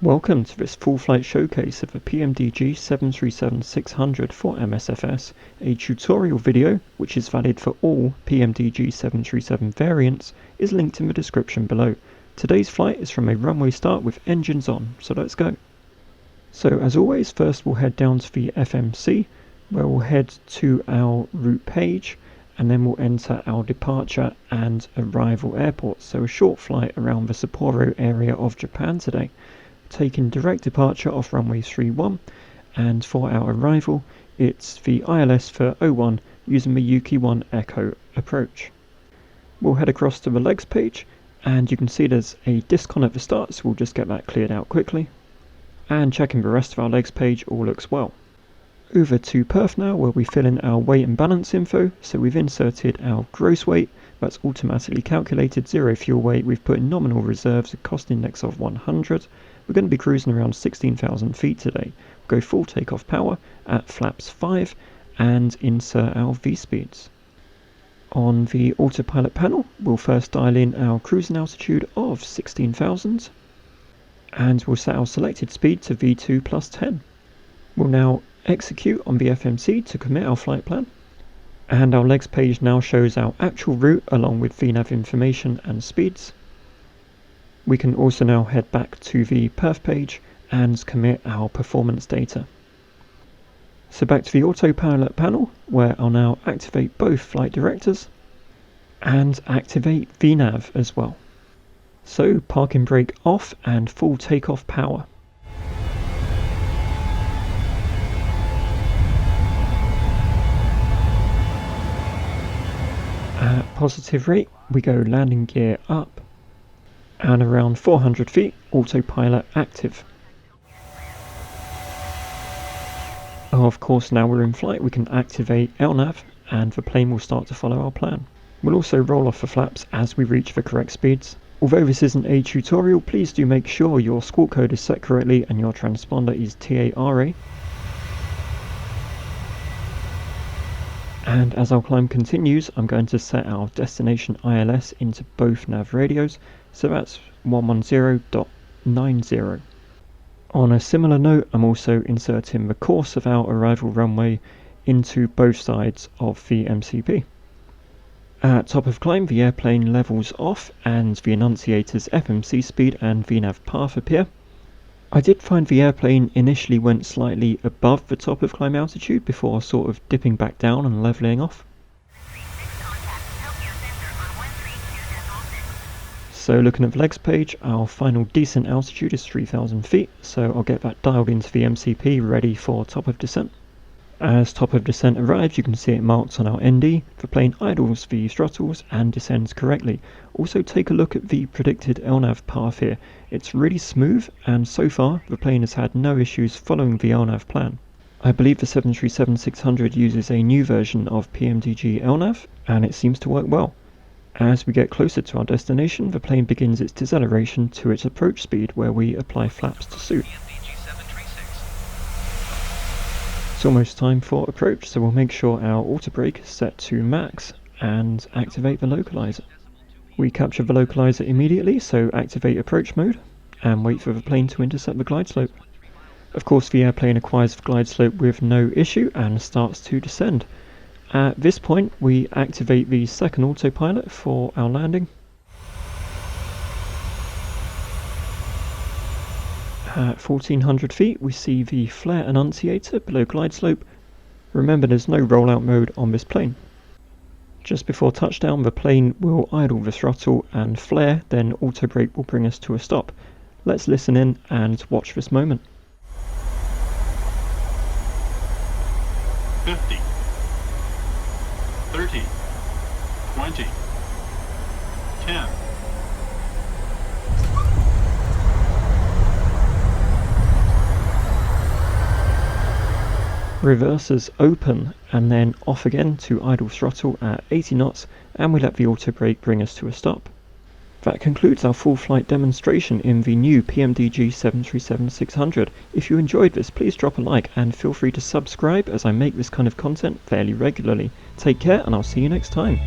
Welcome to this full flight showcase of the PMDG 737-600 for MSFS, a tutorial video which is valid for all PMDG 737 variants is linked in the description below. Today's flight is from a runway start with engines on, so let's go. So as always, first we'll head down to the FMC, where we'll head to our route page, and then we'll enter our departure and arrival airports, so a short flight around the Sapporo area of Japan today. Taking direct departure off runway 31, and for our arrival it's the ILS for 01 using the Yuki 1 Echo approach. We'll head across to the legs page, and you can see there's a discon at the start, so we'll just get that cleared out quickly. And checking the rest of our legs page, all looks well. Over to Perth now, where we fill in our weight and balance info. So we've inserted our gross weight, that's automatically calculated, zero fuel weight, we've put in nominal reserves, a cost index of 100. We're going to be cruising around 16,000 feet today. We'll go full takeoff power at flaps 5 and insert our V-speeds. On the autopilot panel, we'll first dial in our cruising altitude of 16,000 and we'll set our selected speed to V2 plus 10. We'll now execute on the FMC to commit our flight plan, and our legs page now shows our actual route along with VNAV information and speeds. We can also now head back to the Perth page and commit our performance data. So back to the autopilot panel, where I'll now activate both flight directors and activate VNAV as well. So parking brake off and full takeoff power. At positive rate, we go landing gear up, and around 400 feet, autopilot active. Of course, now we're in flight, we can activate LNAV, and the plane will start to follow our plan. We'll also roll off the flaps as we reach the correct speeds. Although this isn't a tutorial, please do make sure your squawk code is set correctly and your transponder is TARA. And as our climb continues, I'm going to set our destination ILS into both nav radios, so that's 110.90. On a similar note, I'm also inserting the course of our arrival runway into both sides of the MCP. At top of climb, the airplane levels off and the annunciator's FMC speed and VNAV path appear. I did find the airplane initially went slightly above the top of climb altitude before sort of dipping back down and levelling off. So looking at the legs page, our final descent altitude is 3,000 feet, so I'll get that dialed into the MCP ready for top of descent. As top of descent arrives, you can see it marked on our ND. The plane idles the throttles and descends correctly. Also take a look at the predicted LNAV path here. It's really smooth, and so far the plane has had no issues following the LNAV plan. I believe the 737-600 uses a new version of PMDG LNAV, and it seems to work well. As we get closer to our destination, the plane begins its deceleration to its approach speed, where we apply flaps to suit. It's almost time for approach, so we'll make sure our auto brake is set to max and activate the localizer. We capture the localizer immediately, so activate approach mode and wait for the plane to intercept the glide slope. Of course, the airplane acquires the glide slope with no issue and starts to descend. At this point, we activate the second autopilot for our landing. At 1400 feet, we see the flare annunciator below glide slope. Remember, there's no rollout mode on this plane. Just before touchdown, the plane will idle the throttle and flare, then auto brake will bring us to a stop. Let's listen in and watch this moment. 50, 30, 20, 10. Reversers open and then off again to idle throttle at 80 knots, and we let the auto brake bring us to a stop. That concludes our full flight demonstration in the new PMDG 737-600. If you enjoyed this, please drop a like and feel free to subscribe, as I make this kind of content fairly regularly. Take care, and I'll see you next time.